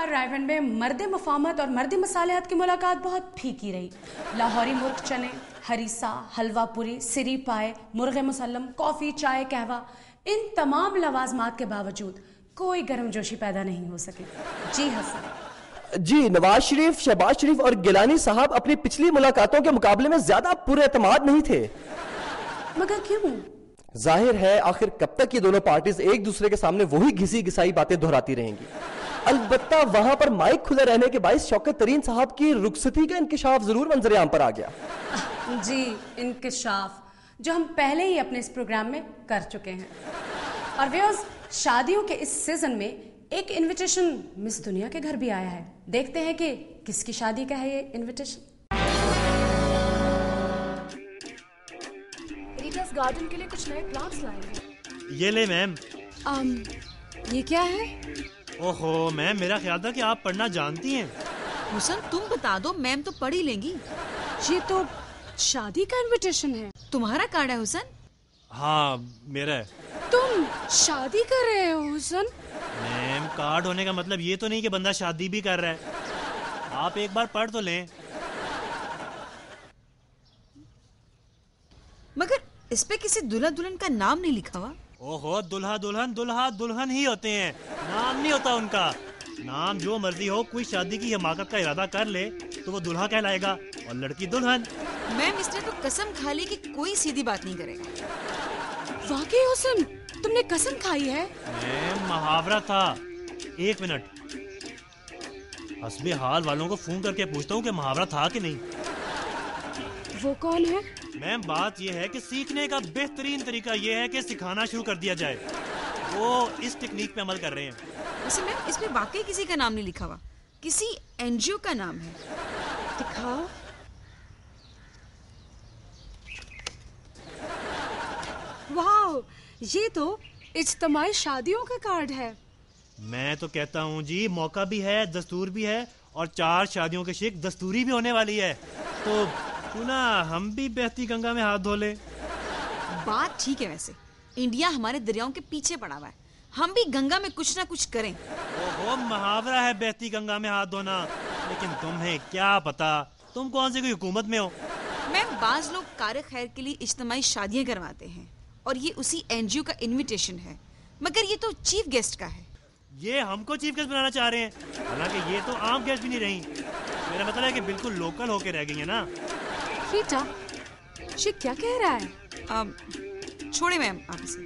रायवंड में मर्द मफामत और मर्द मसालियात की मुलाकात बहुत फीकी रही। लाहौरी मुर्ग चने, हरीसा, हलवा पूरी, सिरी पाए, मुर्गे मुसल्लम, कॉफी, चाय, कहवा, इन तमाम लवाजमात के बावजूद कोई गर्मजोशी पैदा नहीं हो सकी। जी हसन जी, नवाज शरीफ, शहबाज शरीफ और गिलानी साहब अपनी पिछली मुलाकातों के मुकाबले में ज्यादा पुरएतमाद नहीं थे। मगर क्यों? जाहिर है आखिर कब तक ये दोनों पार्टीज एक दूसरे के सामने वही घिसी घिसाई बातें दोहराती रहेंगी। अलबत्ता वहां पर माइक खुले रहने के बायस शौकत तरीन साहब की रुखसती का इंकिशाफ जरूर मंजर-ए-आम पर आ गया। जी, इंकिशाफ जो हम पहले ही अपने इस प्रोग्राम में कर चुके हैं। और व्यूअर्स, शादियों के इस सीजन में एक इनविटेशन मिस दुनिया के घर भी आया है। देखते हैं कि किसकी शादी का है ये इनविटेशन। रीटास गार्डन के लिए कुछ नए प्लांट्स लाए हैं। ये ले मैम। ये क्या है? ओहो मैम, मेरा ख्याल था कि आप पढ़ना जानती हैं। हुसन तुम बता दो, मैम तो पढ़ ही लेंगी। ये तो शादी का इनविटेशन है। तुम्हारा कार्ड है हुसन? हाँ मेरा है। तुम शादी कर रहे हो हुसन? मैम, कार्ड होने का मतलब ये तो नहीं कि बंदा शादी भी कर रहा है। आप एक बार पढ़ तो लें। मगर इस पे किसी दुल्हा दुल्हन का नाम नहीं लिखा हुआ। ओहो, दुल्हा दुल्हन ही होते हैं, नाम नहीं होता उनका। नाम जो मर्जी हो, कोई शादी की हिमाकत का इरादा कर ले तो वो दुल्हा कहलाएगा और लड़की दुल्हन। मैम, इसने तो कसम खा ली कि कोई सीधी बात नहीं करेगा। वाकई हुसन, तुमने कसम खाई है? मैम, मुहावरा था। एक मिनट, हस्बे हाल वालों को फोन करके पूछता हूँ कि मुहावरा था कि नहीं। वो कौन है? मैम, बात यह है कि सीखने का बेहतरीन तरीका यह है कि सिखाना शुरू कर दिया जाए। वो इस टेक्निक पे अमल कर रहे हैं। वैसे मैम, इसमें वाकई किसी का नाम नहीं लिखा हुआ, किसी एनजीओ का नाम है। दिखाओ। वाह, ये तो इज्तिमाई शादियों का कार्ड है। मैं तो कहता हूँ जी, मौका भी है, दस्तूर भी है और 4 शादियों के शिक दस्तूरी भी होने वाली है। तो क्यों ना हम भी बहती गंगा में हाथ धो ले। बात ठीक है। वैसे इंडिया हमारे दरियाओं के पीछे पड़ा हुआ है, हम भी गंगा में कुछ ना कुछ करें। ओहो, मुहावरा है बहती गंगा में हाथ धोना, लेकिन तुम्हें क्या पता तुम कौन सी कोई हुकूमत में हो। मैम, बाज लोग कार खैर के लिए इज्तिमाई शादियां करवाते हैं और ये उसी एनजीओ का इनविटेशन है, मगर ये तो चीफ गेस्ट का है। ये हमको चीफ गेस्ट बनाना चाह रहे हैं, हालांकि ये तो आम गेस्ट भी नहीं रही। मेरा मतलब है कि बिल्कुल लोकल होके रह गई है ना। रीटा, ये क्या कह रहा है? छोड़े मैम आप इसे।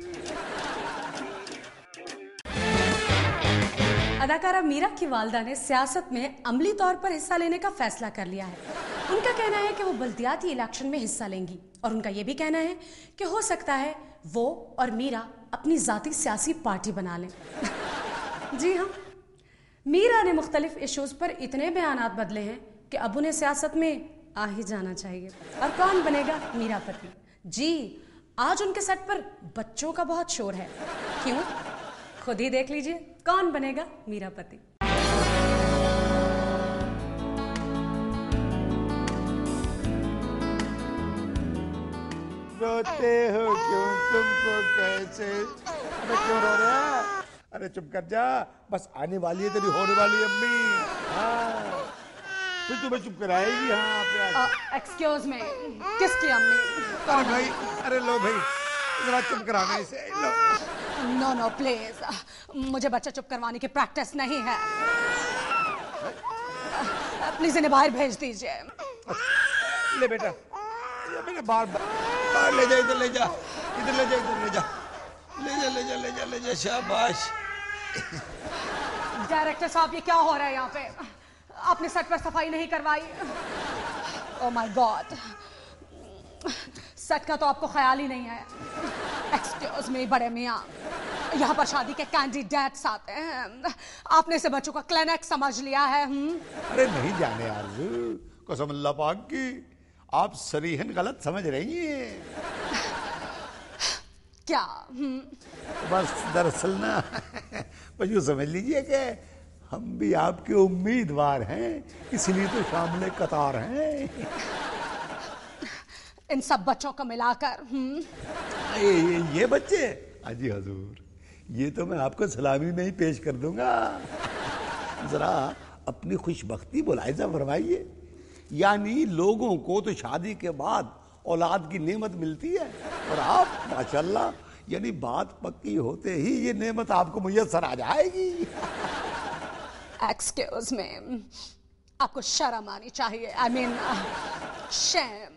अदाकारा मीरा की वालदा ने सियासत में अमली तौर पर हिस्सा लेने का फैसला कर लिया है। उनका कहना है कि वो बल्दियाती इलेक्शन में हिस्सा लेंगी और उनका ये भी कहना है कि हो सकता है वो और मीरा अपनी जाती सियासी पार्टी बना लें। जी हाँ, मीरा ने मुख्तलिफ इश्यूज पर इतने बयानात बदले हैं कि अब उन्हें सियासत में आ ही जाना चाहिए। और कौन बनेगा मीरा पति? जी, आज उनके सेट पर बच्चों का बहुत शोर है। क्यों? खुद ही देख लीजिए कौन बनेगा मीरा पति। रोते हो क्यों, तुमको कैसे? अरे क्यों रो रहा है? अरे चुप कर जा, बस आने वाली है तेरी होने वाली अम्मी। हाँ, फिर तुम्हें चुप कराएगी। हाँ, एक्सक्यूज मी, किसकी अम्मी? अरे भाई, अरे लो भाई, जरा चुप कराना इसे। नो नो प्लीज, मुझे बच्चा चुप करवाने की प्रैक्टिस नहीं है। प्लीज इन्हें बाहर भेज दीजिए। ले बेटा, ये मैंने बाहर ले जा, इधर ले जा, इधर ले जा, इधर ले जा, ले जा, ले जा, ले जा, ले जा, शाबाश। डायरेक्टर साहब, ये क्या हो रहा है यहाँ पे? आपने सेट पर सफाई नहीं करवाई। ओह माय गॉड, सेट का तो आपको ख्याल ही नहीं है। एक्सक्यूज मी बड़े मियाँ, यहाँ पर शादी के कैंडिडेट्स आते हैं, आपने इसे बच्चों का क्लिनिक समझ लिया है। अरे नहीं जाने आरज़ू, कसम अल्लाह पाक की, आप सरीहन गलत समझ रही हैं। क्या? बस दरअसल ना बस यूँ समझ लीजिए कि हम भी आपके उम्मीदवार हैं, इसलिए तो शामिल कतार हैं। इन सब बच्चों को मिलाकर ये बच्चे, अजी हजूर, ये तो मैं आपको सलामी में ही पेश कर दूंगा। जरा अपनी खुशबख्ती मुलाहिजा फरमाइए। यानी लोगों को तो शादी के बाद औलाद की नेमत मिलती है, और आप माशाल्लाह, यानी बात पक्की होते ही ये नेमत आपको मुयस्सर आ जाएगी। एक्सक्यूज मी, आपको शर्म आनी चाहिए। I mean Shem.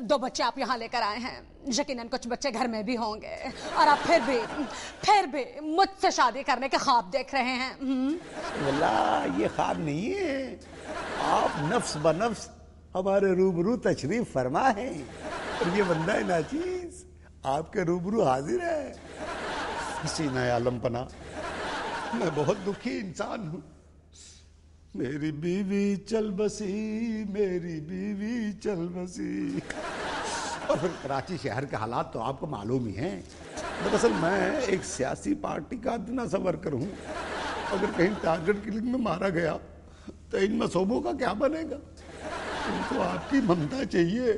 2 बच्चे आप यहाँ लेकर आए हैं, यकीनन कुछ बच्चे घर में भी होंगे, और आप फिर भी मुझसे शादी करने के ख्वाब देख रहे हैं। वल्लाह ये ख्वाब नहीं है, आप नफ्स बनफ्स हमारे रूबरू तशरीफ फरमा है, और ये बंदा है नाचीज आपके रूबरू हाजिर है। हसीना आलमपना, मैं बहुत दुखी इंसान हूँ। मेरी बीवी चल बसी, मेरी बीवी चल बसी। और फिर कराची शहर के हालात तो आपको मालूम ही हैं। दरअसल मैं एक सियासी पार्टी का अदना सा वर्कर हूँ। अगर कहीं टारगेट किलिंग में मारा गया तो इन मसूबों का क्या बनेगा? इनको आपकी ममता चाहिए।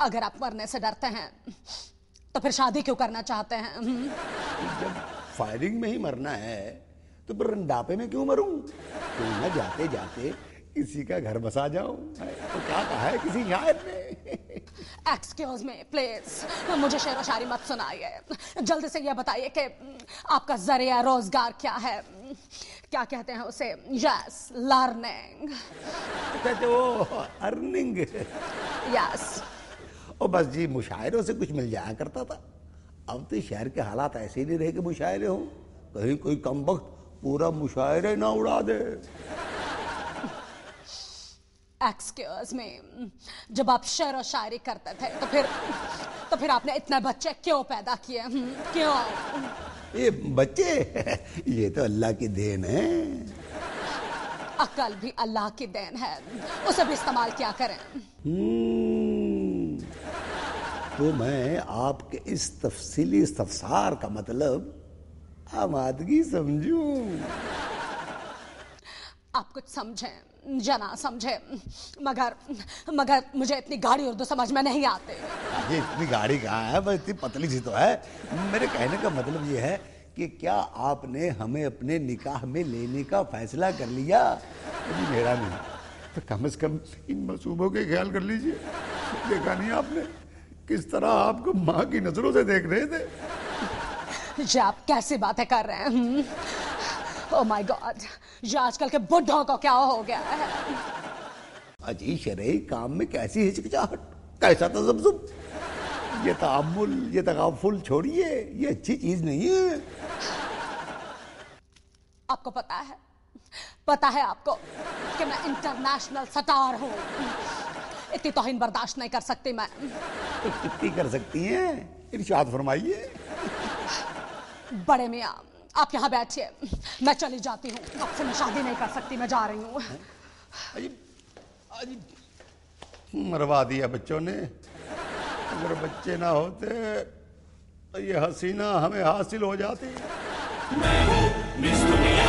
अगर आप मरने से डरते हैं तो फिर शादी क्यों करना चाहते हैं? जब फायरिंग में ही मरना है तो फिर रंडापे में क्यों मरूं? क्यों न जाते जाते किसी का घर बसा जाऊं? तो क्या कहा है किसी शायर ने? एक्सक्यूज मी प्लीज, मुझे शेर व शायरी मत सुनाइए। जल्दी से ये बताइए कि आपका जरिया रोजगार क्या है? क्या कहते हैं उसे? Yes, learning. तो अर्निंग। यस। और बस जी, मुशायरों से कुछ मिल जाया करता था। अब तो शहर के हालात ऐसे ही नहीं रहे कि मुशायरे हों। कहीं कोई कमबख्त पूरा मुशायरे ना उड़ा दे। एक्सक्यूज मी, जब आप शेर और शायरी करते थे तो फिर आपने इतने बच्चे क्यों पैदा किए? क्यों? ये बच्चे ये तो अल्लाह की देन है। अकल भी अल्लाह की देन है, उसे भी इस्तेमाल किया करें। तो मैं आपके इस तफसीली इस्तफसार का मतलब आमादगी समझूं। आप कुछ समझें या ना समझें, मगर मुझे इतनी गाढ़ी उर्दू समझ में नहीं आती। ये इतनी गाड़ी कहाँ है, बस इतनी पतली सी तो है। मेरे कहने का मतलब ये है कि क्या आपने हमें अपने निकाह में लेने का फैसला कर लिया? अभी मेरा नहीं, तो कम से कम इन मसूबों के ख्याल कर लीजिए। देखा नहीं आपने किस तरह आपको माँ की नजरों से देख रहे थे? ये आप कैसी बातें कर रहे हैं? ओह माय गॉड, ये आजकल के बुढ़ों को क्या हो गया है? अजी शरई काम में कैसी हिचकिचाहट, कैसा तज़ब्ज़ुब, ये तामुल, ये तगाफुल छोड़िए, ये अच्छी चीज नहीं है। आपको पता है आपको कि मैं इंटरनेशनल स्टार हूँ। इतनी तौहीन बर्दाश्त नहीं कर सकती मैं। तो कितनी कर सकती हैं? इरशाद फरमाइए। बड़े मियाँ, आप यहाँ बैठिए, मैं चली जाती हूँ। आपसे मैं शादी नहीं कर सकती, मैं जा रही हूँ। मरवा दिया बच्चों ने। अगर बच्चे ना होते तो ये हसीना हमें हासिल हो जाती। मैं हूँ मिस दुनिया।